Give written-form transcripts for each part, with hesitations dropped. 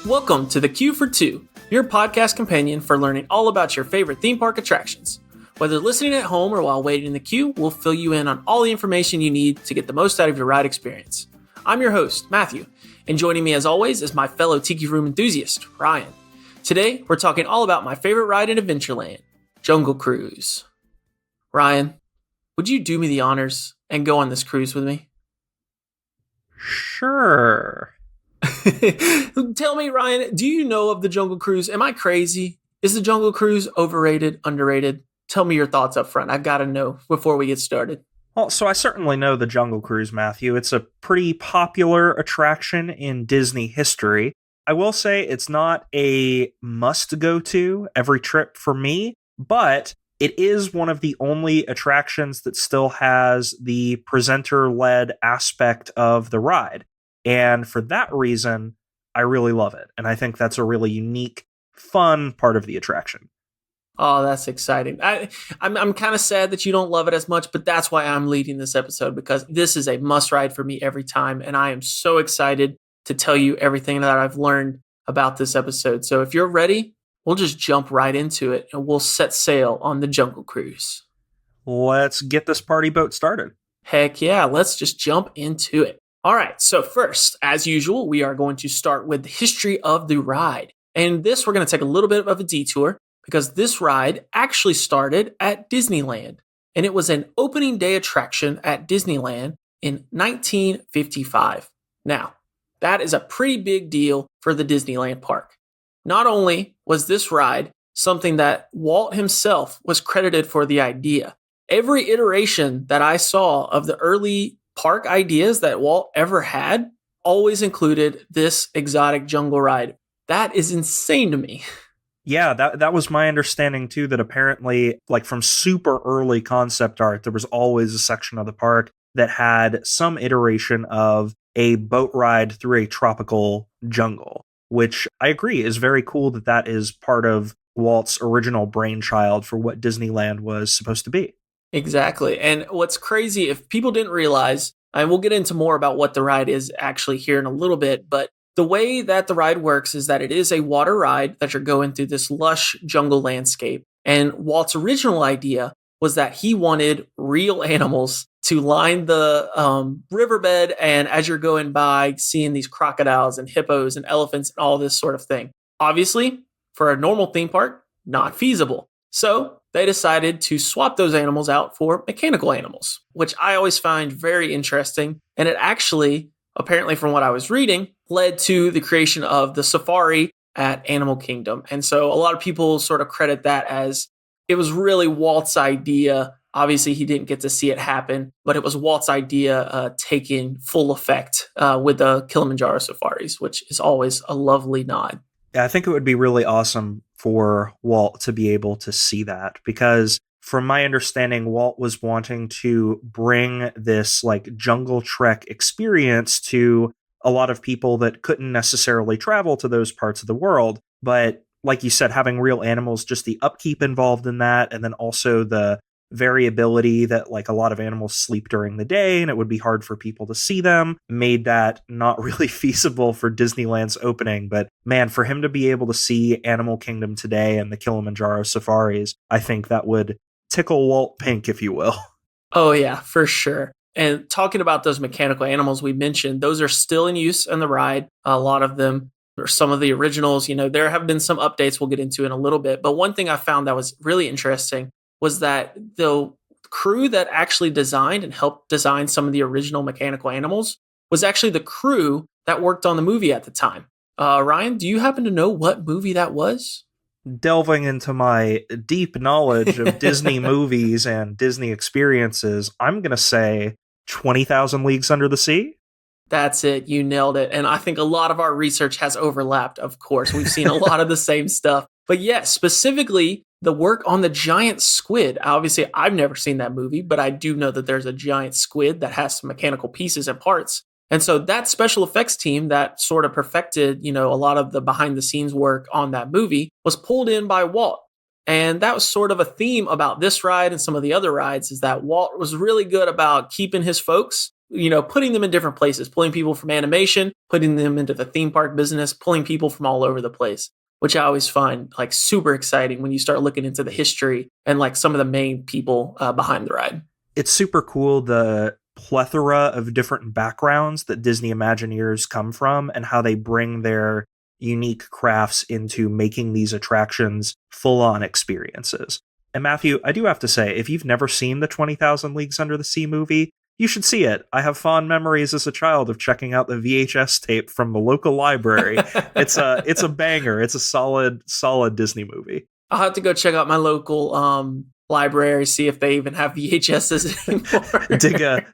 Welcome to the Queue for Two, your podcast companion for learning all about your favorite theme park attractions. Whether listening at home or while waiting in the queue, we'll fill you in on all the information you need to get the most out of your ride experience. I'm your host, Matthew, and joining me as always is my fellow Tiki Room enthusiast, Ryan. Today, we're talking all about my favorite ride in Adventureland, Jungle Cruise. Ryan, would you do me the honors and go on this cruise with me? Sure. Tell me, Ryan, do you know of the Jungle Cruise? Am I crazy? Is the Jungle Cruise overrated, underrated? Tell me your thoughts up front. I've got to know before we get started. Well, so I certainly know the Jungle Cruise, Matthew. It's a pretty popular attraction in Disney history. I will say it's not a must-go-to every trip for me, but it is one of the only attractions that still has the presenter-led aspect of the ride. And for that reason, I really love it. And I think that's a really unique, fun part of the attraction. Oh, that's exciting. I'm kind of sad that you don't love it as much, but that's why I'm leading this episode, because this is a must ride for me every time. And I am so excited to tell you everything that I've learned about this episode. So if you're ready, we'll just jump right into it and we'll set sail on the Jungle Cruise. Let's get this party boat started. Heck yeah, let's just jump into it. All right, so first, as usual, we are going to start with the history of the ride. And this, we're going to take a little bit of a detour because this ride actually started at Disneyland. And it was an opening day attraction at Disneyland in 1955. Now, that is a pretty big deal for the Disneyland park. Not only was this ride something that Walt himself was credited for the idea, every iteration that I saw of the early park ideas that Walt ever had always included this exotic jungle ride. That is insane to me. Yeah, that was my understanding too, that apparently, like from super early concept art, there was always a section of the park that had some iteration of a boat ride through a tropical jungle, which I agree is very cool that is part of Walt's original brainchild for what Disneyland was supposed to be. Exactly. And what's crazy, if people didn't realize, and we'll get into more about what the ride is actually here in a little bit, but the way that the ride works is that it is a water ride that you're going through this lush jungle landscape. And Walt's original idea was that he wanted real animals to line the riverbed, and as you're going by, seeing these crocodiles and hippos and elephants and all this sort of thing. Obviously, for a normal theme park, not feasible. So they decided to swap those animals out for mechanical animals, which I always find very interesting. And it actually, apparently from what I was reading, led to the creation of the safari at Animal Kingdom. And so a lot of people sort of credit that as it was really Walt's idea. Obviously, he didn't get to see it happen, but it was Walt's idea taking full effect with the Kilimanjaro safaris, which is always a lovely nod. Yeah, I think it would be really awesome for Walt to be able to see that, because from my understanding, Walt was wanting to bring this like jungle trek experience to a lot of people that couldn't necessarily travel to those parts of the world. But like you said, having real animals, just the upkeep involved in that, and then also the variability that like a lot of animals sleep during the day and it would be hard for people to see them, made that not really feasible for Disneyland's opening. But man, for him to be able to see Animal Kingdom today and the Kilimanjaro safaris, I think that would tickle Walt pink, if you will. Oh yeah, for sure. And talking about those mechanical animals we mentioned, those are still in use in the ride. A lot of them are some of the originals. You know, there have been some updates we'll get into in a little bit. But one thing I found that was really interesting was that the crew that actually designed and helped design some of the original mechanical animals was actually the crew that worked on the movie at the time. Ryan, do you happen to know what movie that was? Delving into my deep knowledge of Disney movies and Disney experiences, I'm going to say 20,000 Leagues Under the Sea. That's it. You nailed it. And I think a lot of our research has overlapped, of course. We've seen a lot of the same stuff. But yes, specifically the work on the giant squid. Obviously, I've never seen that movie, but I do know that there's a giant squid that has some mechanical pieces and parts. And so that special effects team that sort of perfected, a lot of the behind the scenes work on that movie was pulled in by Walt. And that was sort of a theme about this ride and some of the other rides, is that Walt was really good about keeping his folks putting them in different places, pulling people from animation, putting them into the theme park business, pulling people from all over the place, which I always find like super exciting when you start looking into the history and like some of the main people behind the ride. It's super cool, the plethora of different backgrounds that Disney Imagineers come from and how they bring their unique crafts into making these attractions full-on experiences. And Matthew, I do have to say, if you've never seen the 20,000 Leagues Under the Sea movie, you should see it. I have fond memories as a child of checking out the VHS tape from the local library. It's a banger. It's a solid Disney movie. I'll have to go check out my local library, see if they even have VHSs anymore.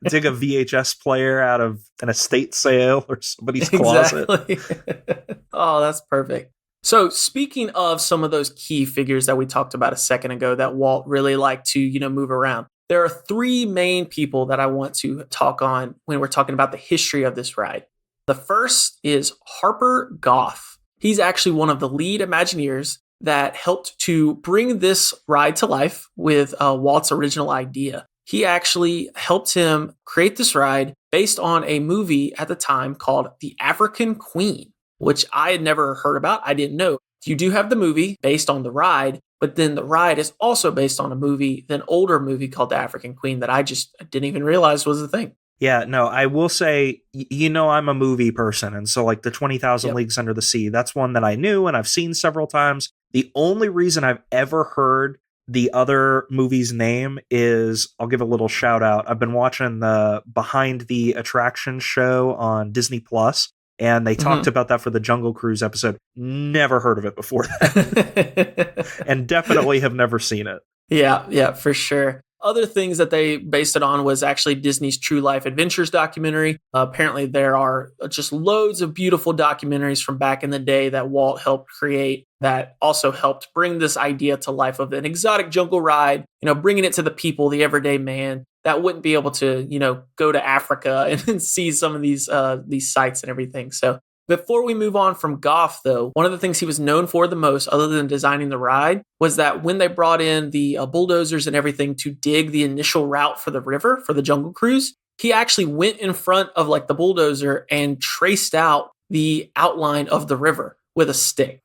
dig a VHS player out of an estate sale or somebody's closet. Exactly. Oh, that's perfect. So speaking of some of those key figures that we talked about a second ago that Walt really liked to, move around, there are three main people that I want to talk on when we're talking about the history of this ride. The first is Harper Goff. He's actually one of the lead Imagineers that helped to bring this ride to life with Walt's original idea. He actually helped him create this ride based on a movie at the time called The African Queen, which I had never heard about. I didn't know. You do have the movie based on the ride, but then the ride is also based on an older movie called The African Queen that I didn't even realize was a thing. Yeah, no, I will say, I'm a movie person. And so like the 20,000 Leagues Under the Sea, that's one that I knew and I've seen several times. The only reason I've ever heard the other movie's name is, I'll give a little shout out. I've been watching the Behind the Attraction show on Disney Plus, and they talked about that for the Jungle Cruise episode. Never heard of it before that. And definitely have never seen it. Yeah, for sure. Other things that they based it on was actually Disney's True Life Adventures documentary. Apparently, there are just loads of beautiful documentaries from back in the day that Walt helped create that also helped bring this idea to life of an exotic jungle ride, bringing it to the people, the everyday man that wouldn't be able to, go to Africa and see some of these sites and everything. So before we move on from Goff, though, one of the things he was known for the most, other than designing the ride, was that when they brought in the bulldozers and everything to dig the initial route for the river, for the Jungle Cruise, he actually went in front of like the bulldozer and traced out the outline of the river with a stick.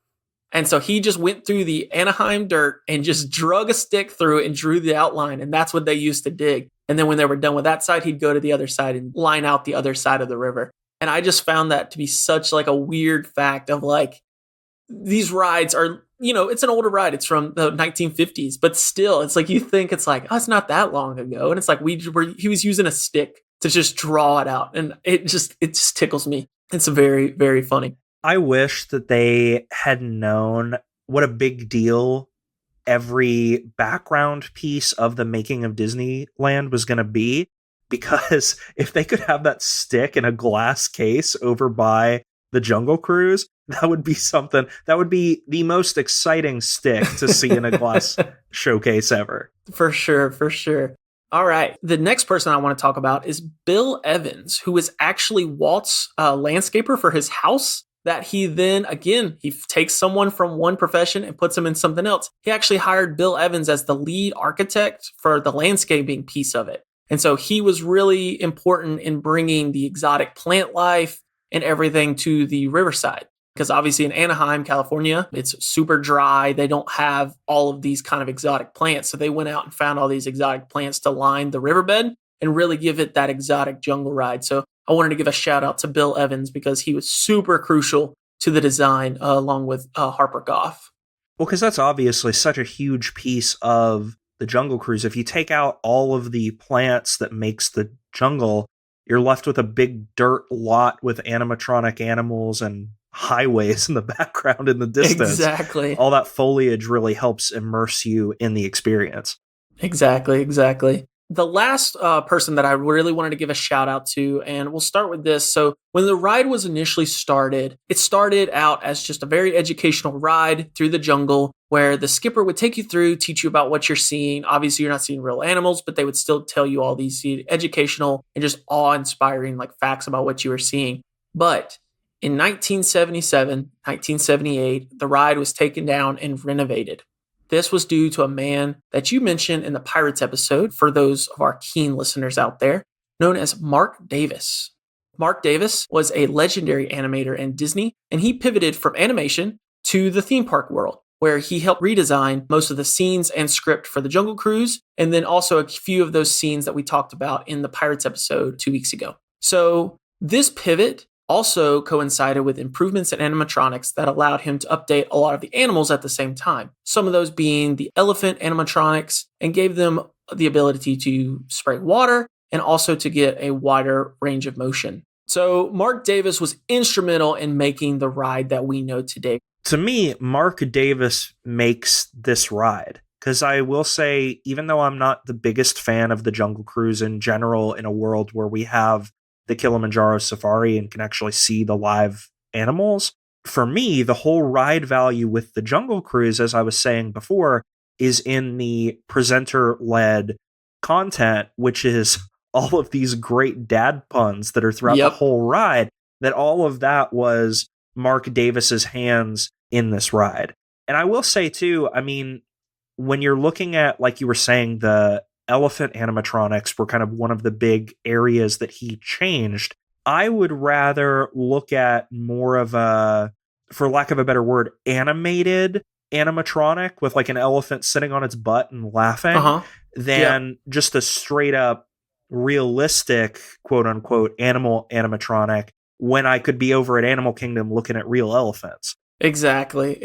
And so he just went through the Anaheim dirt and just drug a stick through it and drew the outline. And that's what they used to dig. And then when they were done with that side, he'd go to the other side and line out the other side of the river. And I just found that to be such like a weird fact of like, these rides are, it's an older ride. It's from the 1950s, but still it's like, you think it's like, oh, it's not that long ago. And it's like, he was using a stick to just draw it out. And it just tickles me. It's very, very funny. I wish that they had known what a big deal every background piece of the making of Disneyland was going to be. Because if they could have that stick in a glass case over by the Jungle Cruise, that would be something. That would be the most exciting stick to see in a glass showcase ever. For sure. All right. The next person I want to talk about is Bill Evans, who is actually Walt's landscaper for his house. That he then, again, he takes someone from one profession and puts them in something else. He actually hired Bill Evans as the lead architect for the landscaping piece of it. And so he was really important in bringing the exotic plant life and everything to the riverside. Because obviously in Anaheim, California, it's super dry. They don't have all of these kind of exotic plants. So they went out and found all these exotic plants to line the riverbed and really give it that exotic jungle ride. So I wanted to give a shout out to Bill Evans because he was super crucial to the design along with Harper Goff. Well, because that's obviously such a huge piece of the Jungle Cruise. If you take out all of the plants that makes the jungle, you're left with a big dirt lot with animatronic animals and highways in the background in the distance. Exactly. All that foliage really helps immerse you in the experience. Exactly. The last person that I really wanted to give a shout out to, and we'll start with this. So when the ride was initially started, it started out as just a very educational ride through the jungle where the skipper would take you through, teach you about what you're seeing. Obviously, you're not seeing real animals, but they would still tell you all these educational and just awe-inspiring like facts about what you were seeing. But in 1977, 1978, the ride was taken down and renovated. This was due to a man that you mentioned in the Pirates episode, for those of our keen listeners out there. known as Mark Davis. Mark Davis was a legendary animator in Disney, and he pivoted from animation to the theme park world, where he helped redesign most of the scenes and script for the Jungle Cruise, and then also a few of those scenes that we talked about in the Pirates episode 2 weeks ago. So this pivot also coincided with improvements in animatronics that allowed him to update a lot of the animals at the same time. Some of those being the elephant animatronics, and gave them the ability to spray water and also to get a wider range of motion. So Mark Davis was instrumental in making the ride that we know today. To me, Mark Davis makes this ride. Because I will say, even though I'm not the biggest fan of the Jungle Cruise in general, in a world where we have the Kilimanjaro Safari and can actually see the live animals, for me, the whole ride value with the Jungle Cruise, as I was saying before, is in the presenter-led content, which is all of these great dad puns that are throughout the whole ride, that all of that was Mark Davis's hands in this ride. And I will say too, I mean, when you're looking at, like you were saying, the elephant animatronics were kind of one of the big areas that he changed. I would rather look at more of a, for lack of a better word, animated animatronic with like an elephant sitting on its butt and laughing than just a straight up realistic, quote unquote, animal animatronic when I could be over at Animal Kingdom looking at real elephants. Exactly.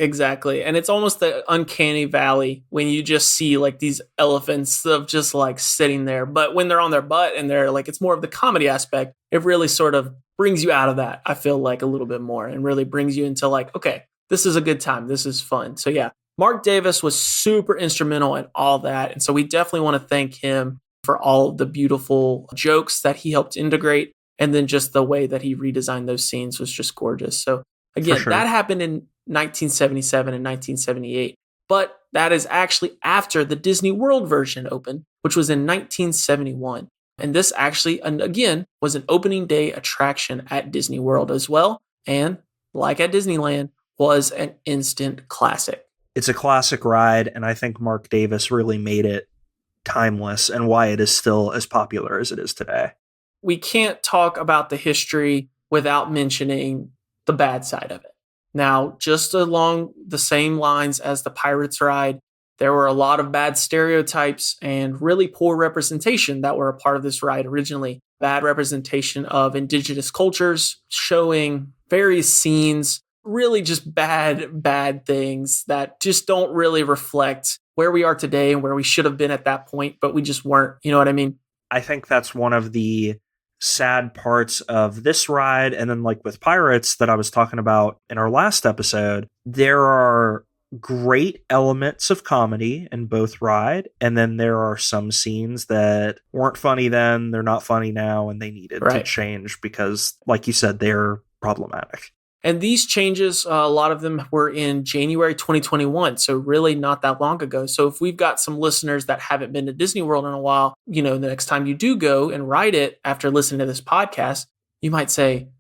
And it's almost the uncanny valley when you just see like these elephants of just like sitting there. But when they're on their butt and they're like, it's more of the comedy aspect, it really sort of brings you out of that, I feel like, a little bit more, and really brings you into like, okay, this is a good time. This is fun. So yeah, Mark Davis was super instrumental in all that. And so we definitely want to thank him for all of the beautiful jokes that he helped integrate. And then just the way that he redesigned those scenes was just gorgeous. So again, that happened in 1977 and 1978. But that is actually after the Disney World version opened, which was in 1971. And this actually, and again, was an opening day attraction at Disney World as well. And like at Disneyland, was an instant classic. It's a classic ride, and I think Mark Davis really made it timeless and why it is still as popular as it is today. We can't talk about the history without mentioning the bad side of it. Now, just along the same lines as the Pirates ride, there were a lot of bad stereotypes and really poor representation that were a part of this ride originally. Bad representation of indigenous cultures, showing various scenes, really just bad things that just don't really reflect where we are today and where we should have been at that point, but we just weren't. You know what I mean? I think that's one of the sad parts of this ride. And then like with Pirates that I was talking about in our last episode, there are great elements of comedy in both ride. And then there are some scenes that weren't funny then, they're not funny now, and they needed to change because, like you said, they're problematic. And these changes, a lot of them were in January 2021, so really not that long ago. So if we've got some listeners that haven't been to Disney World in a while, you know, the next time you do go and ride it after listening to this podcast, you might say,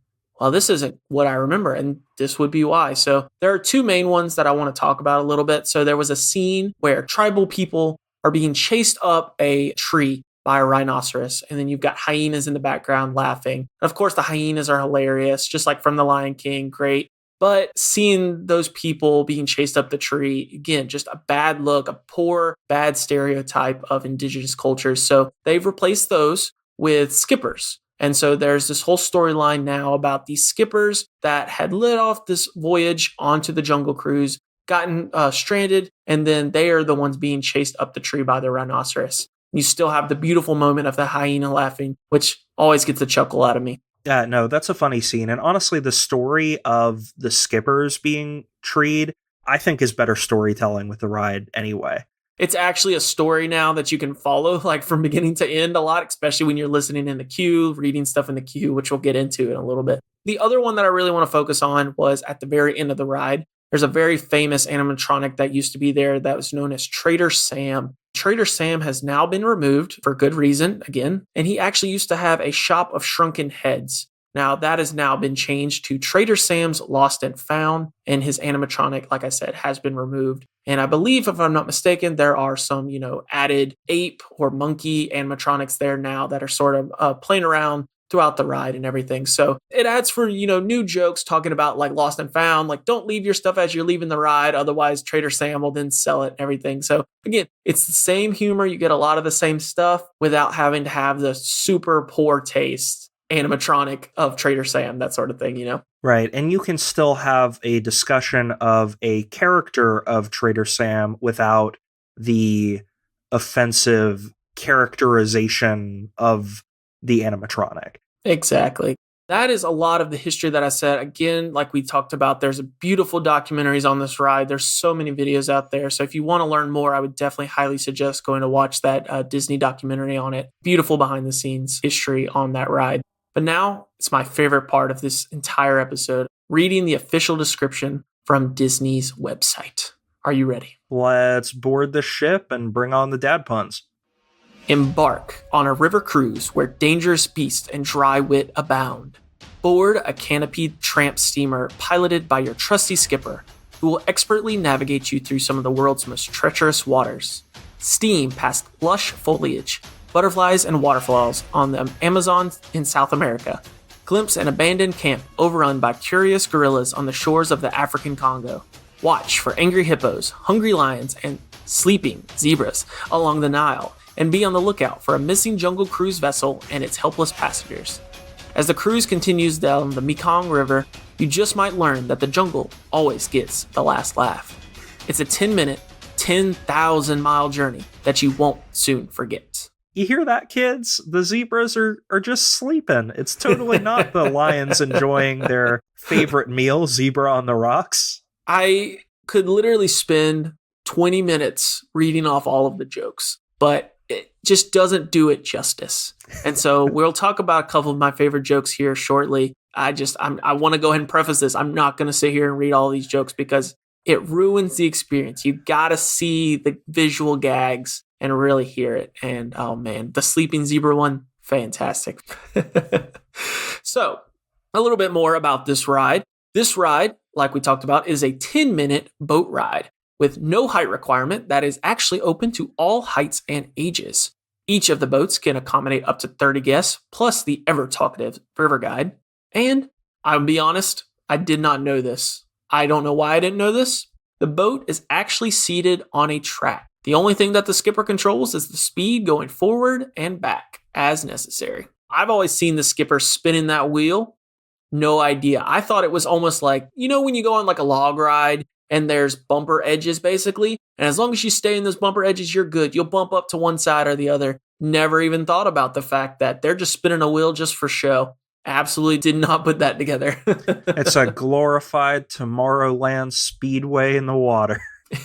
well, this isn't what I remember, and this would be why. So there are two main ones that I want to talk about a little bit. So there was a scene where tribal people are being chased up a tree by a rhinoceros, and then you've got hyenas in the background laughing. And of course, the hyenas are hilarious, just like from The Lion King, great. But seeing those people being chased up the tree, again, just a bad look, a poor, bad stereotype of indigenous cultures. So they've replaced those with skippers. And so there's this whole storyline now about these skippers that had lit off this voyage onto the Jungle Cruise, gotten stranded, and then they are the ones being chased up the tree by the rhinoceros. You still have the beautiful moment of the hyena laughing, which always gets a chuckle out of me. Yeah, no, that's a funny scene. And honestly, the story of the skippers being treed, I think is better storytelling with the ride anyway. It's actually a story now that you can follow, like from beginning to end a lot, especially when you're listening in the queue, reading stuff in the queue, which we'll get into in a little bit. The other one that I really want to focus on was at the very end of the ride. There's a very famous animatronic that used to be there that was known as Trader Sam. Trader Sam has now been removed for good reason, again, and he actually used to have a shop of shrunken heads. Now, that has now been changed to Trader Sam's Lost and Found, and his animatronic, like I said, has been removed. And I believe, if I'm not mistaken, there are some, added ape or monkey animatronics there now that are sort of playing around throughout the ride and everything. So it adds for, new jokes talking about like Lost and Found, like don't leave your stuff as you're leaving the ride. Otherwise Trader Sam will then sell it and everything. So again, it's the same humor. You get a lot of the same stuff without having to have the super poor taste animatronic of Trader Sam, that sort of thing. Right. And you can still have a discussion of a character of Trader Sam without the offensive characterization of the animatronic. Exactly. That is a lot of the history that I said. Again, like we talked about, there's beautiful documentaries on this ride. There's so many videos out there. So if you want to learn more, I would definitely highly suggest going to watch that Disney documentary on it. Beautiful behind the scenes history on that ride. But now it's my favorite part of this entire episode, reading the official description from Disney's website. Are you ready? Let's board the ship and bring on the dad puns. Embark on a river cruise where dangerous beasts and dry wit abound. Board a canopied tramp steamer piloted by your trusty skipper, who will expertly navigate you through some of the world's most treacherous waters. Steam past lush foliage, butterflies and waterfalls on the Amazon in South America. Glimpse an abandoned camp overrun by curious gorillas on the shores of the African Congo. Watch for angry hippos, hungry lions, and sleeping zebras along the Nile, and be on the lookout for a missing jungle cruise vessel and its helpless passengers. As the cruise continues down the Mekong River, you just might learn that the jungle always gets the last laugh. It's a 10-minute, 10,000-mile journey that you won't soon forget. You hear that, kids? The zebras are just sleeping. It's totally not the lions enjoying their favorite meal, zebra on the rocks. I could literally spend 20 minutes reading off all of the jokes, but it just doesn't do it justice. And so we'll talk about a couple of my favorite jokes here shortly. I want to go ahead and preface this. I'm not going to sit here and read all these jokes because it ruins the experience. You got to see the visual gags and really hear it. And oh man, the sleeping zebra one, fantastic. So a little bit more about this ride. This ride, like we talked about, is a 10-minute boat ride with no height requirement that is actually open to all heights and ages. Each of the boats can accommodate up to 30 guests, plus the ever-talkative river guide. And I'll be honest, I did not know this. I don't know why I didn't know this. The boat is actually seated on a track. The only thing that the skipper controls is the speed going forward and back as necessary. I've always seen the skipper spinning that wheel. No idea. I thought it was almost like, when you go on like a log ride and there's bumper edges basically. And as long as you stay in those bumper edges, you're good. You'll bump up to one side or the other. Never even thought about the fact that they're just spinning a wheel just for show. Absolutely did not put that together. It's a glorified Tomorrowland speedway in the water.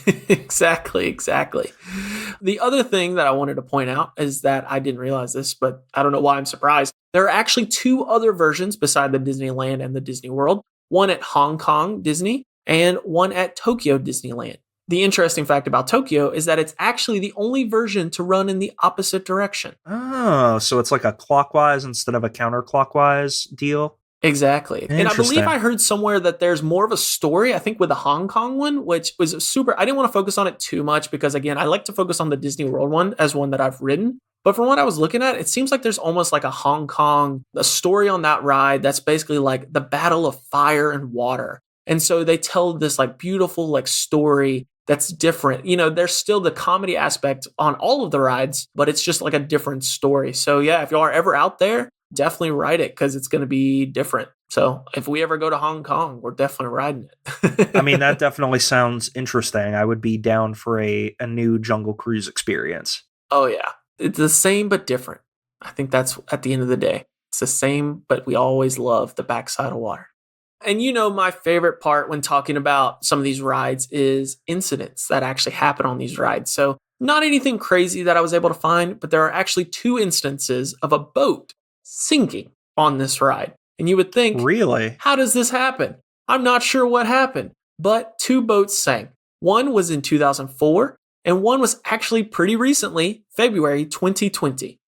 Exactly. The other thing that I wanted to point out is that I didn't realize this, but I don't know why I'm surprised. There are actually two other versions beside the Disneyland and the Disney World, one at Hong Kong Disney and one at Tokyo Disneyland. The interesting fact about Tokyo is that it's actually the only version to run in the opposite direction. Oh, so it's like a clockwise instead of a counterclockwise deal? Exactly. And I believe I heard somewhere that there's more of a story, I think with the Hong Kong one, which was super. I didn't want to focus on it too much because, again, I like to focus on the Disney World one as one that I've ridden. But from what I was looking at, it seems like there's almost like a story on that ride that's basically like the battle of fire and water. And so they tell this like beautiful like story that's different. There's still the comedy aspect on all of the rides, but it's just like a different story. So yeah, if y'all are ever out there, definitely ride it because it's going to be different. So if we ever go to Hong Kong, we're definitely riding it. I mean, that definitely sounds interesting. I would be down for a new Jungle Cruise experience. Oh yeah. It's the same, but different. I think that's at the end of the day. It's the same, but we always love the backside of water. And my favorite part when talking about some of these rides is incidents that actually happen on these rides. So not anything crazy that I was able to find, but there are actually two instances of a boat sinking on this ride. And you would think, really? How does this happen? I'm not sure what happened, but two boats sank. One was in 2004, and one was actually pretty recently, February 2020.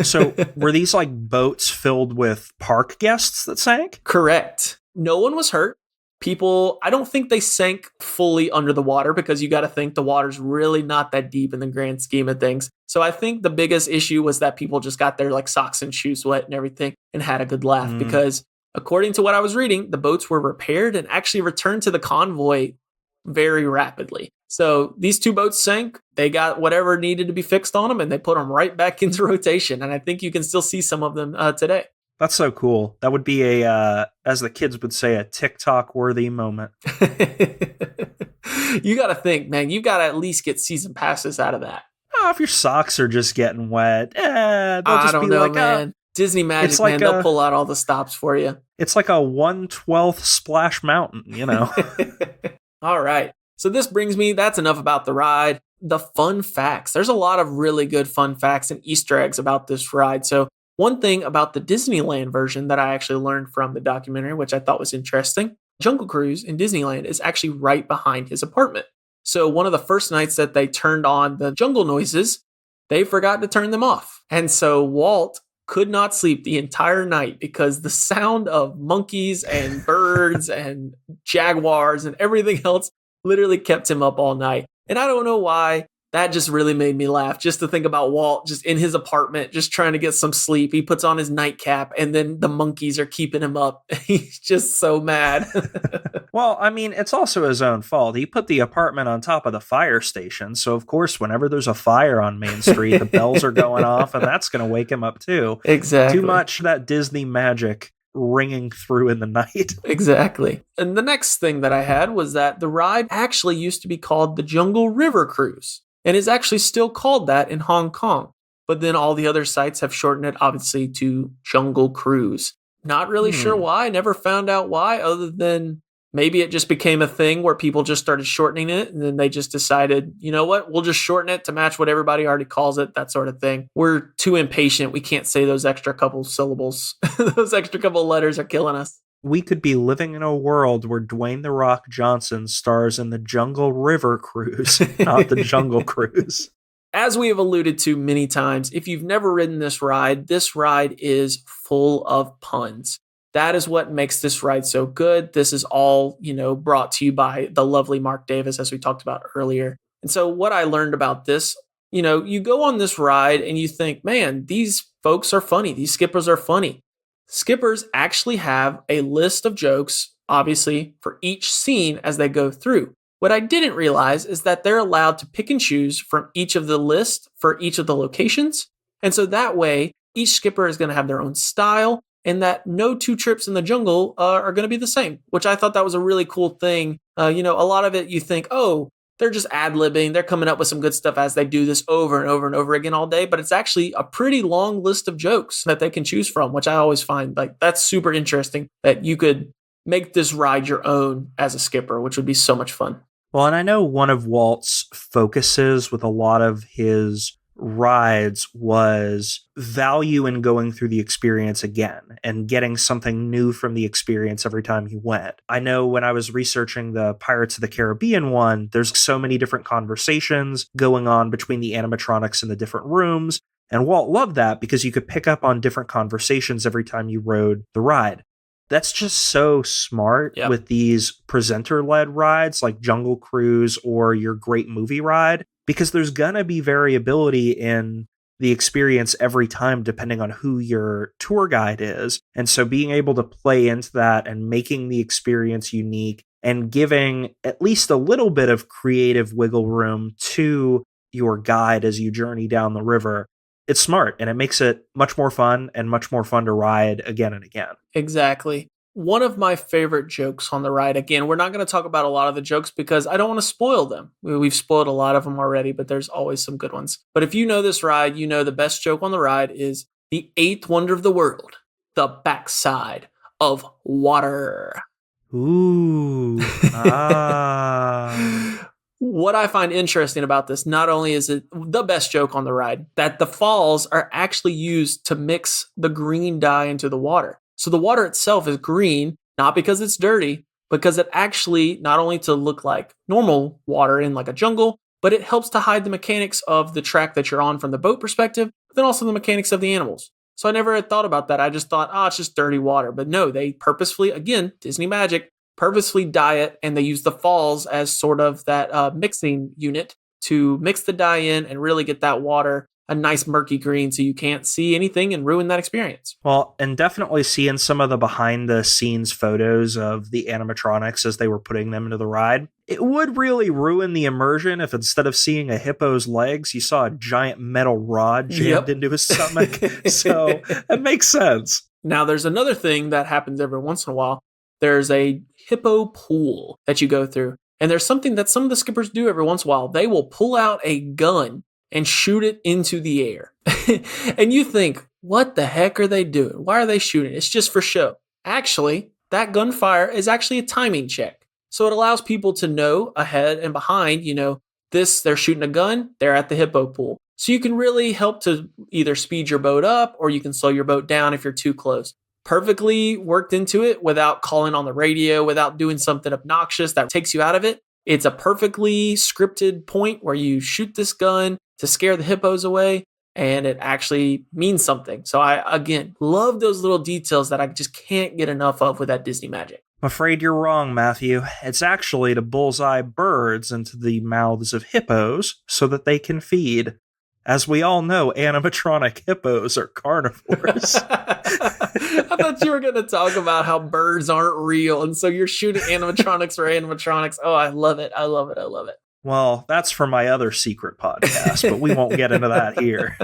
So were these like boats filled with park guests that sank? Correct. No one was hurt. People, I don't think they sank fully under the water because you got to think the water's really not that deep in the grand scheme of things. So I think the biggest issue was that people just got their like socks and shoes wet and everything and had a good laugh because according to what I was reading, the boats were repaired and actually returned to the convoy very rapidly. So these two boats sank, they got whatever needed to be fixed on them and they put them right back into rotation. And I think you can still see some of them today. That's so cool. That would be as the kids would say, a TikTok worthy moment. You got to think, man, you got to at least get season passes out of that. Oh, if your socks are just getting wet, they'll just I don't be know, like, man. Disney Magic, like man, they'll pull out all the stops for you. It's like a 1/12 Splash Mountain, you know? All right. So this brings me, that's enough about the ride. The fun facts. There's a lot of really good fun facts and Easter eggs about this ride. So one thing about the Disneyland version that I actually learned from the documentary, which I thought was interesting, Jungle Cruise in Disneyland is actually right behind his apartment. So one of the first nights that they turned on the jungle noises, they forgot to turn them off. And so Walt could not sleep the entire night because the sound of monkeys and birds and jaguars and everything else literally kept him up all night. And I don't know why. That just really made me laugh just to think about Walt just in his apartment, just trying to get some sleep. He puts on his nightcap and then the monkeys are keeping him up. He's just so mad. Well, I mean, it's also his own fault. He put the apartment on top of the fire station. So, of course, whenever there's a fire on Main Street, the bells are going off and that's going to wake him up too. Exactly. Too much that Disney magic ringing through in the night. Exactly. And the next thing that I had was that the ride actually used to be called the Jungle River Cruise. And is actually still called that in Hong Kong. But then all the other sites have shortened it, obviously, to Jungle Cruise. Not really sure why. Never found out why, other than maybe it just became a thing where people just started shortening it. And then they just decided, you know what, we'll just shorten it to match what everybody already calls it, that sort of thing. We're too impatient. We can't say those extra couple syllables. Those extra couple letters are killing us. We could be living in a world where Dwayne "The Rock" Johnson stars in the Jungle River Cruise, not the Jungle Cruise. As we have alluded to many times, if you've never ridden this ride is full of puns. That is what makes this ride so good. This is all, brought to you by the lovely Mark Davis, as we talked about earlier. And so what I learned about this, you go on this ride and you think, man, these folks are funny. These skippers are funny. Skippers actually have a list of jokes, obviously, for each scene as they go through. What I didn't realize is that they're allowed to pick and choose from each of the lists for each of the locations. And so that way, each skipper is going to have their own style and that no two trips in the jungle are going to be the same, which I thought that was a really cool thing. A lot of it you think, oh, they're just ad-libbing. They're coming up with some good stuff as they do this over and over and over again all day. But it's actually a pretty long list of jokes that they can choose from, which I always find like that's super interesting that you could make this ride your own as a skipper, which would be so much fun. Well, and I know one of Walt's focuses with a lot of his rides was value in going through the experience again and getting something new from the experience every time he went. I know when I was researching the Pirates of the Caribbean one, there's so many different conversations going on between the animatronics in the different rooms. And Walt loved that because you could pick up on different conversations every time you rode the ride. That's just so smart with these presenter-led rides like Jungle Cruise or your Great Movie Ride, because there's going to be variability in the experience every time depending on who your tour guide is. And so being able to play into that and making the experience unique and giving at least a little bit of creative wiggle room to your guide as you journey down the river, it's smart and it makes it much more fun and much more fun to ride again and again. Exactly. One of my favorite jokes on the ride, again, we're not going to talk about a lot of the jokes because I don't want to spoil them. We've spoiled a lot of them already, but there's always some good ones. But if you know this ride, you know the best joke on the ride is the eighth wonder of the world, the backside of water. Ooh. What I find interesting about this, not only is it the best joke on the ride, that the falls are actually used to mix the green dye into the water. So the water itself is green, not because it's dirty, because it actually not only to look like normal water in like a jungle, but it helps to hide the mechanics of the track that you're on from the boat perspective, but then also the mechanics of the animals. So I never had thought about that. I just thought, it's just dirty water. But no, they purposefully, again, Disney magic, purposefully dye it, and they use the falls as sort of that mixing unit to mix the dye in and really get that water a nice murky green so you can't see anything and ruin that experience. Well, and definitely seeing some of the behind the scenes photos of the animatronics as they were putting them into the ride, it would really ruin the immersion if instead of seeing a hippo's legs, you saw a giant metal rod jammed into his stomach. So it makes sense. Now, there's another thing that happens every once in a while. There's a hippo pool that you go through. And there's something that some of the skippers do every once in a while. They will pull out a gun and shoot it into the air. And you think, what the heck are they doing? Why are they shooting? It's just for show. Actually, that gunfire is actually a timing check. So it allows people to know ahead and behind, they're shooting a gun, they're at the hippo pool. So you can really help to either speed your boat up or you can slow your boat down if you're too close. Perfectly worked into it without calling on the radio, without doing something obnoxious that takes you out of it. It's a perfectly scripted point where you shoot this gun to scare the hippos away, and it actually means something. So I, again, love those little details that I just can't get enough of with that Disney magic. I'm afraid you're wrong, Matthew. It's actually to bullseye birds into the mouths of hippos so that they can feed. As we all know, animatronic hippos are carnivores. I thought you were going to talk about how birds aren't real, and so you're shooting animatronics for animatronics. Oh, I love it. I love it. I love it. Well, that's for my other secret podcast, but we won't get into that here.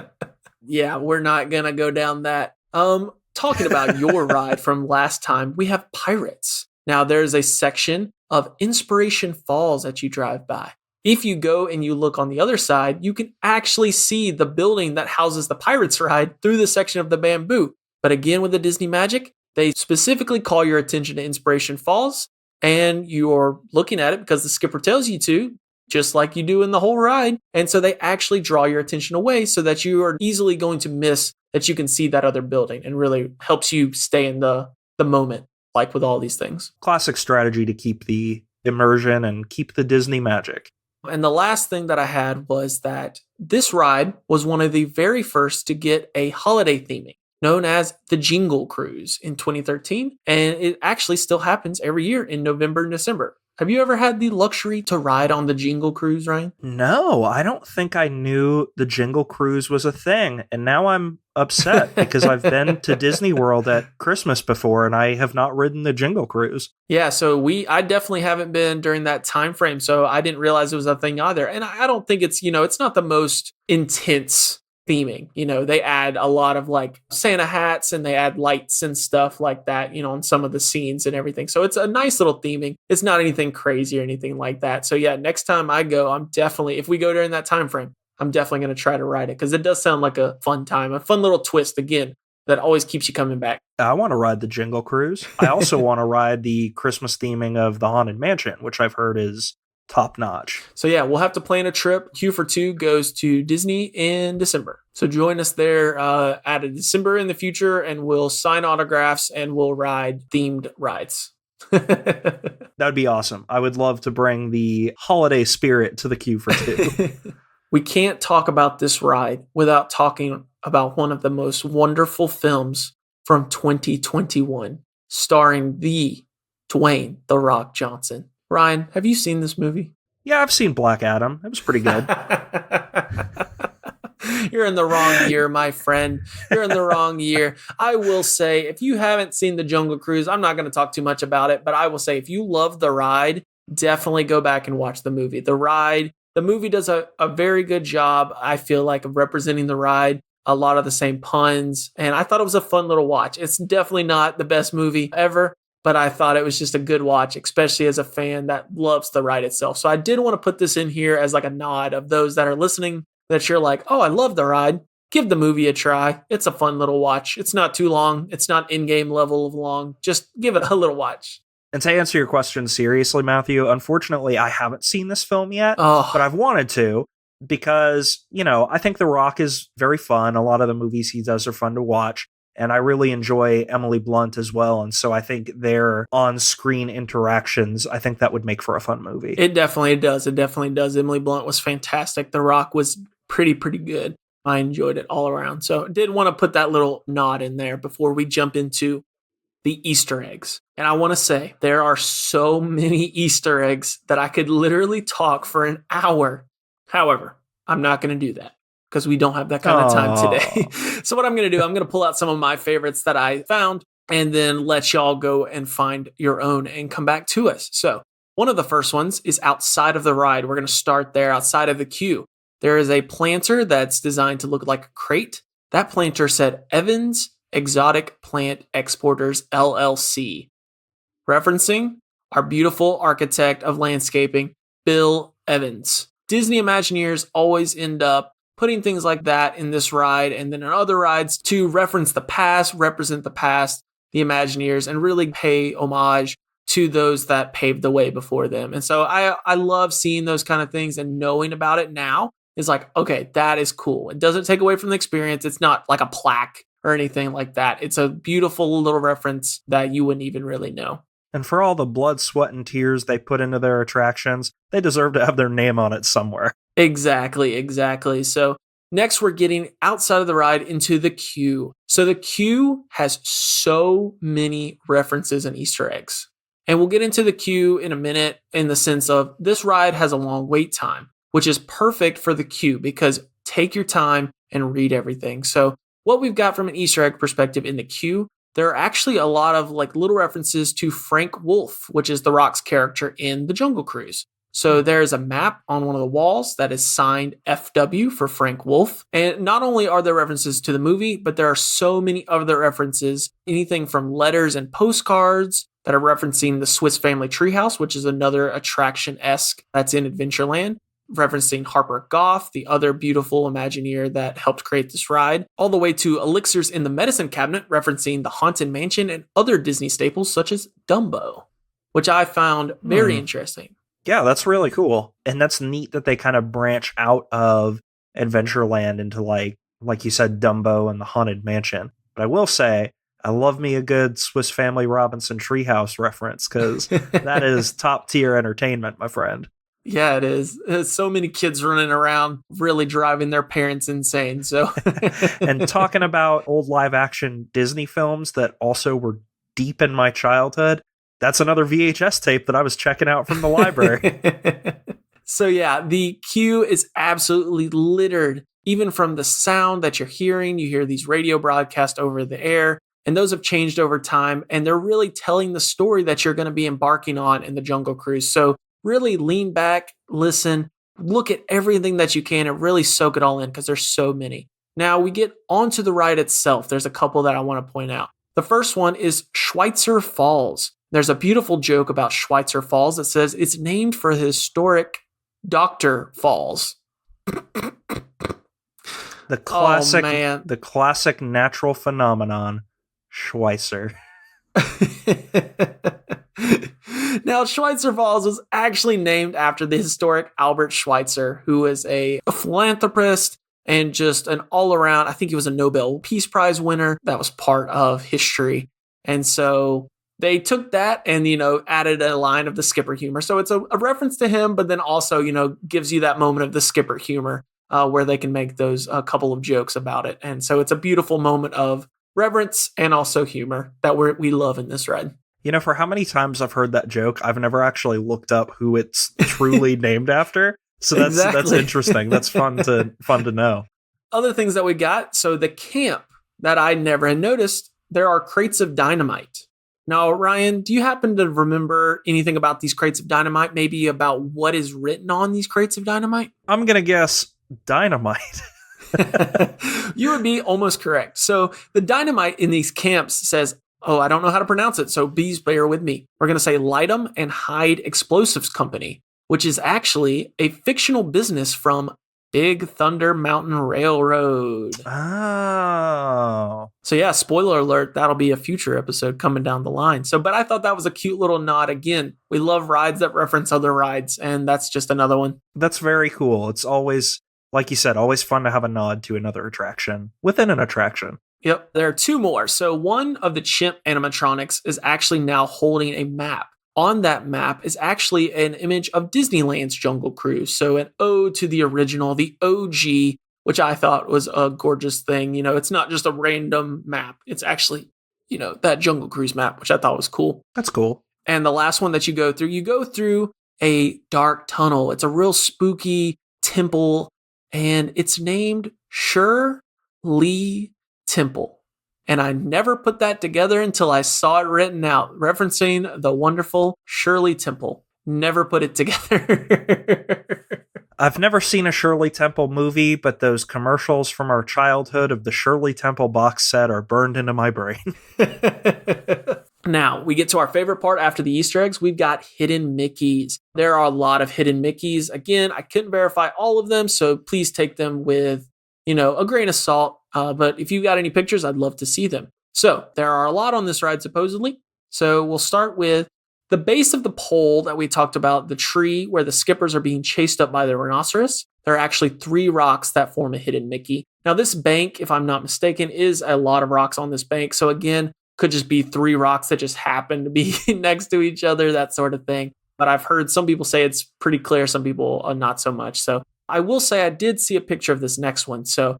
Yeah, we're not going to go down that. Talking about your ride from last time, we have Pirates. Now, there's a section of Inspiration Falls that you drive by. If you go and you look on the other side, you can actually see the building that houses the Pirates ride through the section of the bamboo. But again, with the Disney magic, they specifically call your attention to Inspiration Falls, and you're looking at it because the skipper tells you to, just like you do in the whole ride. And so they actually draw your attention away so that you are easily going to miss that you can see that other building, and really helps you stay in the moment, like with all these things. Classic strategy to keep the immersion and keep the Disney magic. And the last thing that I had was that this ride was one of the very first to get a holiday theming, known as the Jingle Cruise in 2013. And it actually still happens every year in November and December. Have you ever had the luxury to ride on the Jingle Cruise, Ryan? No, I don't think I knew the Jingle Cruise was a thing. And now I'm upset because I've been to Disney World at Christmas before and I have not ridden the Jingle Cruise. Yeah, so I definitely haven't been during that time frame, so I didn't realize it was a thing either. And I don't think it's, it's not the most intense theming. They add a lot of like Santa hats and they add lights and stuff like that, on some of the scenes and everything. So it's a nice little theming. It's not anything crazy or anything like that. So yeah, next time I go, if we go during that time frame, I'm definitely going to try to ride it because it does sound like a fun time, a fun little twist again that always keeps you coming back. I want to ride the Jingle Cruise. I also want to ride the Christmas theming of the Haunted Mansion, which I've heard is top notch. So yeah, we'll have to plan a trip. Q for 2 goes to Disney in December. So join us there at a December in the future, and we'll sign autographs and we'll ride themed rides. That'd be awesome. I would love to bring the holiday spirit to the Q for 2. We can't talk about this ride without talking about one of the most wonderful films from 2021, starring the Dwayne "The Rock" Johnson. Ryan, have you seen this movie? Yeah, I've seen Black Adam. It was pretty good. You're in the wrong year, my friend. You're in the wrong year. I will say, if you haven't seen The Jungle Cruise, I'm not going to talk too much about it, but I will say, if you love the ride, definitely go back and watch the movie. The movie does a very good job, I feel like, of representing the ride. A lot of the same puns, and I thought it was a fun little watch. It's definitely not the best movie ever, but I thought it was just a good watch, especially as a fan that loves the ride itself. So I did want to put this in here as like a nod of those that are listening, that you're like, oh, I love the ride. Give the movie a try. It's a fun little watch. It's not too long. It's not in-game level of long. Just give it a little watch. And to answer your question seriously, Matthew, unfortunately, I haven't seen this film yet, but I've wanted to because, I think The Rock is very fun. A lot of the movies he does are fun to watch. And I really enjoy Emily Blunt as well. And so I think their on-screen interactions, I think that would make for a fun movie. It definitely does. It definitely does. Emily Blunt was fantastic. The Rock was pretty good. I enjoyed it all around. So did want to put that little nod in there before we jump into the Easter eggs. And I want to say there are so many Easter eggs that I could literally talk for an hour. However, I'm not going to do that because we don't have that kind of time today. So what I'm going to do, I'm going to pull out some of my favorites that I found and then let y'all go and find your own and come back to us. So one of the first ones is outside of the ride. We're going to start there outside of the queue. There is a planter that's designed to look like a crate. That planter said Evans Exotic Plant Exporters LLC, referencing our beautiful architect of landscaping, Bill Evans. Disney Imagineers always end up putting things like that in this ride and then in other rides to reference the past, represent the past, the Imagineers, and really pay homage to those that paved the way before them. And so I love seeing those kind of things and knowing about it now is like, okay, that is cool. It doesn't take away from the experience. It's not like a plaque or anything like that. It's a beautiful little reference that you wouldn't even really know. And for all the blood, sweat, and tears they put into their attractions, they deserve to have their name on it somewhere. Exactly. So next we're getting outside of the ride into the queue. So the queue has so many references and Easter eggs. And we'll get into the queue in a minute in the sense of this ride has a long wait time, which is perfect for the queue because take your time and read everything. So what we've got from an Easter egg perspective in the queue, there are actually a lot of like little references to Frank Wolf, which is The Rock's character in the Jungle Cruise. So there's a map on one of the walls that is signed FW for Frank Wolf. And not only are there references to the movie, but there are so many other references, anything from letters and postcards that are referencing the Swiss Family Treehouse, which is another attraction-esque that's in Adventureland, referencing Harper Goff, the other beautiful Imagineer that helped create this ride, all the way to elixirs in the medicine cabinet, referencing the Haunted Mansion and other Disney staples such as Dumbo, which I found very interesting. Yeah, that's really cool. And that's neat that they kind of branch out of Adventureland into like you said, Dumbo and the Haunted Mansion. But I will say, I love me a good Swiss Family Robinson Treehouse reference because that is top tier entertainment, my friend. Yeah, it is. There's so many kids running around, really driving their parents insane. So, and talking about old live action Disney films that also were deep in my childhood, that's another VHS tape that I was checking out from the library. So yeah, the queue is absolutely littered. Even from the sound that you're hearing, you hear these radio broadcasts over the air, and those have changed over time, and they're really telling the story that you're going to be embarking on in the Jungle Cruise. So really lean back, listen, look at everything that you can, and really soak it all in because there's so many. Now we get onto the ride itself. There's a couple that I want to point out. The first one is Schweitzer Falls. There's a beautiful joke about Schweitzer Falls that says it's named for the historic Dr. Falls. The classic natural phenomenon, Schweitzer. Now, Schweitzer Falls was actually named after the historic Albert Schweitzer, who was a philanthropist and just an all-around, I think he was a Nobel Peace Prize winner. That was part of history. And so they took that and, added a line of the Skipper humor. So it's a reference to him, but then also, gives you that moment of the Skipper humor where they can make those a couple of jokes about it. And so it's a beautiful moment of reverence and also humor that we love in this ride. For how many times I've heard that joke, I've never actually looked up who it's truly named after. So that's interesting. That's fun to know. Other things that we got. So the camp that I never had noticed, there are crates of dynamite. Now, Ryan, do you happen to remember anything about these crates of dynamite? Maybe about what is written on these crates of dynamite? I'm going to guess dynamite. You would be almost correct. So the dynamite in these camps says, I don't know how to pronounce it, so please bear with me. We're going to say Lightem and Hyde Explosives Company, which is actually a fictional business from Big Thunder Mountain Railroad. Oh. So yeah, spoiler alert, that'll be a future episode coming down the line. But I thought that was a cute little nod. Again, we love rides that reference other rides, and that's just another one. That's very cool. It's always, like you said, always fun to have a nod to another attraction within an attraction. Yep, there are two more. So one of the chimp animatronics is actually now holding a map. On that map is actually an image of Disneyland's Jungle Cruise. So an ode to the original, the OG, which I thought was a gorgeous thing. It's not just a random map. It's actually, that Jungle Cruise map, which I thought was cool. That's cool. And the last one that you go through a dark tunnel. It's a real spooky temple, and it's named Shirley Temple. And I never put that together until I saw it written out, referencing the wonderful Shirley Temple. Never put it together. I've never seen a Shirley Temple movie, but those commercials from our childhood of the Shirley Temple box set are burned into my brain. Now, we get to our favorite part after the Easter eggs. We've got hidden Mickeys. There are a lot of hidden Mickeys. Again, I couldn't verify all of them, so please take them with, a grain of salt. But if you've got any pictures, I'd love to see them. So there are a lot on this ride, supposedly. So we'll start with the base of the pole that we talked about, the tree where the skippers are being chased up by the rhinoceros. There are actually 3 rocks that form a hidden Mickey. Now, this bank, if I'm not mistaken, is a lot of rocks on this bank. So again, could just be 3 rocks that just happen to be next to each other, that sort of thing. But I've heard some people say it's pretty clear, some people not so much. So I will say I did see a picture of this next one. So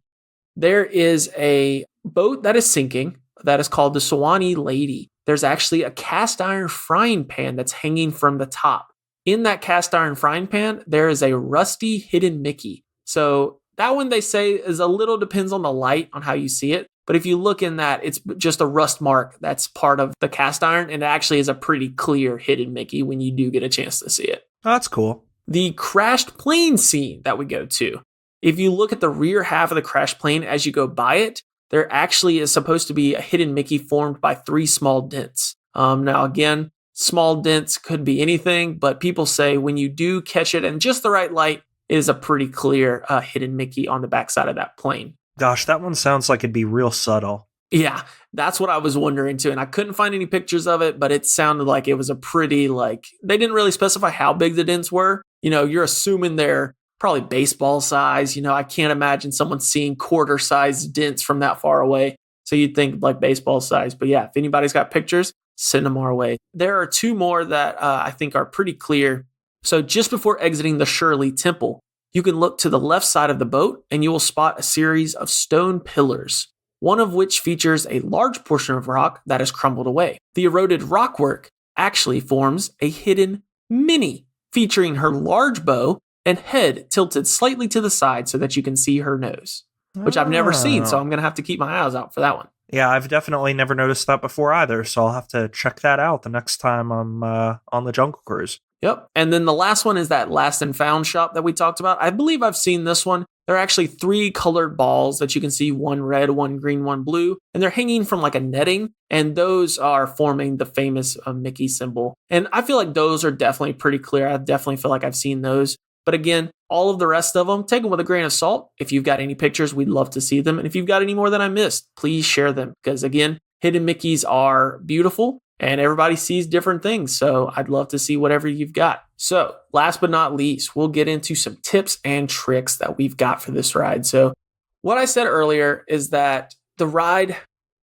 there is a boat that is sinking that is called the Swanee Lady. There's actually a cast iron frying pan that's hanging from the top. In that cast iron frying pan, there is a rusty hidden Mickey. So that one they say is a little depends on the light on how you see it. But if you look in that, it's just a rust mark that's part of the cast iron. And it actually is a pretty clear hidden Mickey when you do get a chance to see it. Oh, that's cool. The crashed plane scene that we go to. If you look at the rear half of the crashed plane as you go by it, there actually is supposed to be a hidden Mickey formed by 3 small dents. Now, again, small dents could be anything, but people say when you do catch it in just the right light, it is a pretty clear hidden Mickey on the backside of that plane. Gosh, that one sounds like it'd be real subtle. Yeah, that's what I was wondering too. And I couldn't find any pictures of it, but it sounded like it was a pretty, they didn't really specify how big the dents were. You're assuming they're probably baseball size. I can't imagine someone seeing quarter size dents from that far away. So you'd think like baseball size. But yeah, if anybody's got pictures, send them our way. There are 2 more that I think are pretty clear. So just before exiting the Shirley Temple, you can look to the left side of the boat and you will spot a series of stone pillars, one of which features a large portion of rock that has crumbled away. The eroded rockwork actually forms a hidden Minnie, featuring her large bow and head tilted slightly to the side so that you can see her nose, which I've never seen, so I'm going to have to keep my eyes out for that one. Yeah, I've definitely never noticed that before either, so I'll have to check that out the next time I'm on the Jungle Cruise. Yep. And then the last one is that Last and Found shop that we talked about. I believe I've seen this one. There are actually 3 colored balls that you can see, 1 red, 1 green, 1 blue, and they're hanging from like a netting, and those are forming the famous Mickey symbol. And I feel like those are definitely pretty clear. I definitely feel like I've seen those. But again, all of the rest of them, take them with a grain of salt. If you've got any pictures, we'd love to see them. And if you've got any more that I missed, please share them. Because again, hidden Mickeys are beautiful and everybody sees different things. So I'd love to see whatever you've got. So last but not least, we'll get into some tips and tricks that we've got for this ride. So what I said earlier is that the ride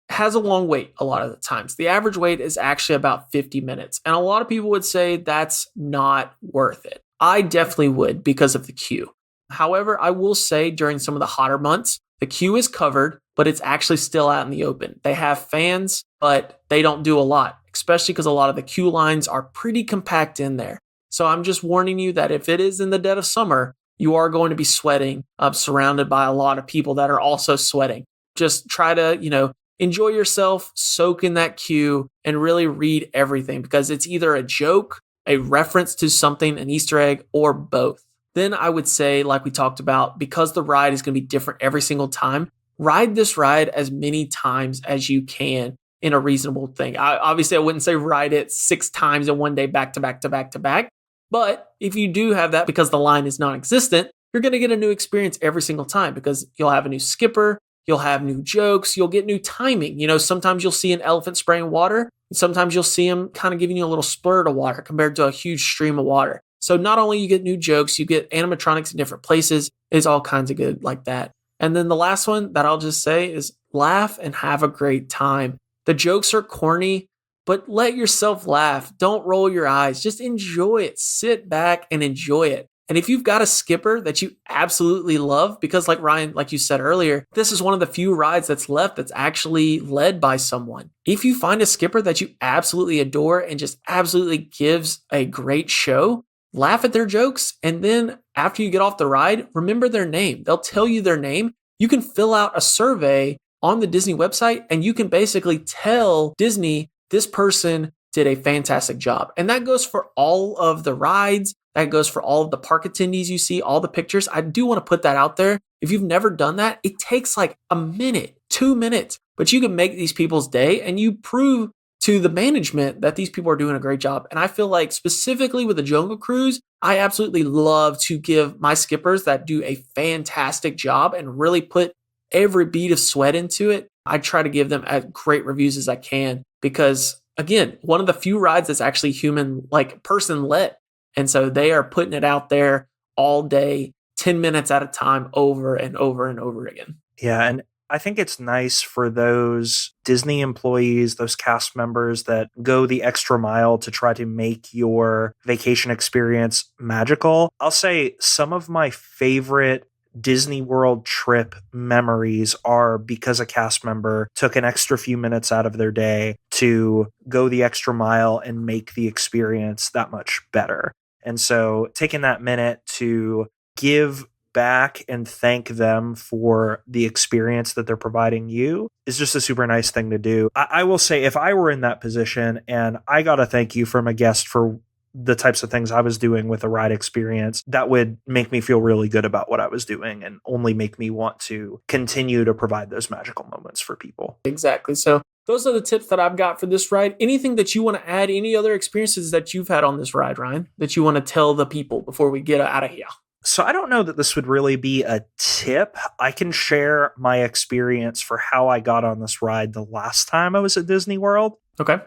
has a long wait a lot of the times. The average wait is actually about 50 minutes. And a lot of people would say that's not worth it. I definitely would because of the queue. However, I will say during some of the hotter months, the queue is covered, but it's actually still out in the open. They have fans, but they don't do a lot, especially because a lot of the queue lines are pretty compact in there. So I'm just warning you that if it is in the dead of summer, you are going to be sweating, surrounded by a lot of people that are also sweating. Just try to, enjoy yourself, soak in that queue, and really read everything because it's either a joke, a reference to something, an Easter egg, or both. Then I would say, like we talked about, because the ride is going to be different every single time, ride this ride as many times as you can in a reasonable thing. Obviously, I wouldn't say ride it 6 times in one day back to back to back to back. But if you do have that because the line is non-existent, you're going to get a new experience every single time because you'll have a new skipper, you'll have new jokes, you'll get new timing. Sometimes you'll see an elephant spraying water, and sometimes you'll see him kind of giving you a little splurt of water compared to a huge stream of water. So not only you get new jokes, you get animatronics in different places. It's all kinds of good like that. And then the last one that I'll just say is laugh and have a great time. The jokes are corny, but let yourself laugh. Don't roll your eyes. Just enjoy it. Sit back and enjoy it. And if you've got a skipper that you absolutely love, because like Ryan, like you said earlier, this is one of the few rides that's left that's actually led by someone. If you find a skipper that you absolutely adore and just absolutely gives a great show, laugh at their jokes. And then after you get off the ride, remember their name. They'll tell you their name. You can fill out a survey on the Disney website and you can basically tell Disney this person did a fantastic job. And that goes for all of the rides. That goes for all of the park attendees you see, all the pictures. I do want to put that out there. If you've never done that, it takes like a minute, 2 minutes, but you can make these people's day and you prove to the management that these people are doing a great job. And I feel like specifically with the Jungle Cruise, I absolutely love to give my skippers that do a fantastic job and really put every bead of sweat into it. I try to give them as great reviews as I can because, again, one of the few rides that's actually human, like person led. And so they are putting it out there all day, 10 minutes at a time, over and over and over again. Yeah, and I think it's nice for those Disney employees, those cast members that go the extra mile to try to make your vacation experience magical. I'll say some of my favorite Disney World trip memories are because a cast member took an extra few minutes out of their day to go the extra mile and make the experience that much better. And so taking that minute to give back and thank them for the experience that they're providing you is just a super nice thing to do. I will say, if I were in that position and I got a thank you from a guest for the types of things I was doing with a ride experience, that would make me feel really good about what I was doing and only make me want to continue to provide those magical moments for people. Exactly. So those are the tips that I've got for this ride. Anything that you want to add? Any other experiences that you've had on this ride, Ryan, that you want to tell the people before we get out of here? So I don't know that this would really be a tip. I can share my experience for how I got on this ride the last time I was at Disney World. Okay.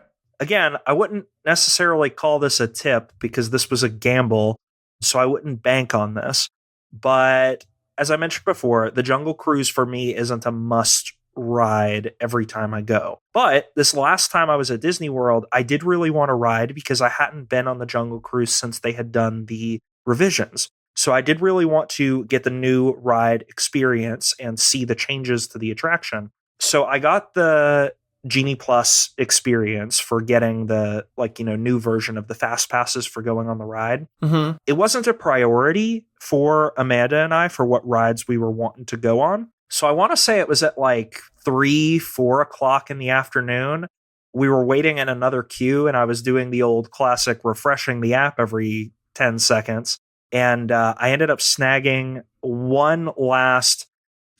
Again, I wouldn't necessarily call this a tip because this was a gamble, so I wouldn't bank on this. But as I mentioned before, the Jungle Cruise for me isn't a must ride every time I go. But this last time I was at Disney World, I did really want to ride because I hadn't been on the Jungle Cruise since they had done the revisions. So I did really want to get the new ride experience and see the changes to the attraction. So I got the Genie Plus experience for getting the new version of the fast passes for going on the ride. Mm-hmm. It wasn't a priority for Amanda and I for what rides we were wanting to go on. So I want to say it was at 3-4 o'clock in the afternoon. We were waiting in another queue and I was doing the old classic refreshing the app every 10 seconds. And I ended up snagging one last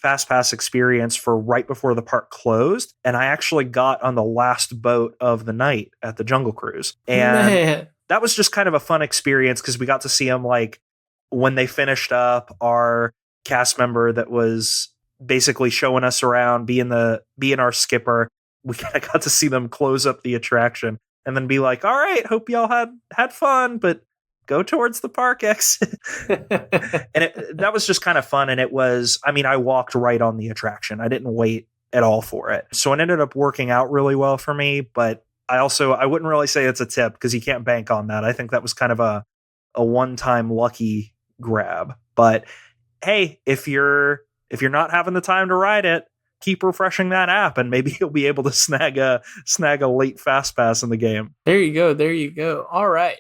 FastPass experience for right before the park closed. And I actually got on the last boat of the night at the Jungle Cruise. And that was just kind of a fun experience because we got to see them when they finished up. Our cast member that was basically showing us around, being our skipper, we kind of got to see them close up the attraction and then be like, all right, hope y'all had fun, but go towards the park exit. And that was just kind of fun. And I walked right on the attraction. I didn't wait at all for it. So it ended up working out really well for me. But I wouldn't really say it's a tip because you can't bank on that. I think that was kind of a one-time lucky grab. But hey, if you're not having the time to ride it, keep refreshing that app and maybe you'll be able to snag a late fast pass in the game. There you go. All right.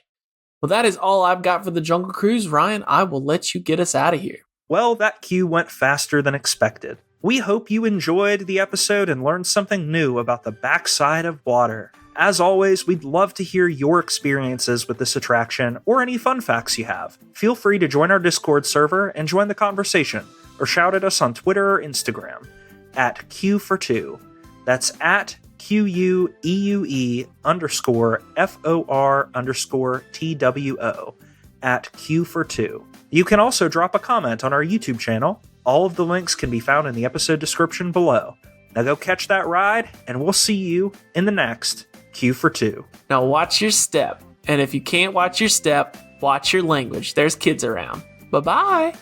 Well, that is all I've got for the Jungle Cruise. Ryan, I will let you get us out of here. Well, that queue went faster than expected. We hope you enjoyed the episode and learned something new about the backside of water. As always, we'd love to hear your experiences with this attraction or any fun facts you have. Feel free to join our Discord server and join the conversation, or shout at us on Twitter or Instagram at Q42. That's at QUEUE_FOR_TWO at Q42. You can also drop a comment on our YouTube channel. All of the links can be found in the episode description below. Now go catch that ride, and we'll see you in the next Q42. Now watch your step. And if you can't watch your step, watch your language. There's kids around. Bye-bye.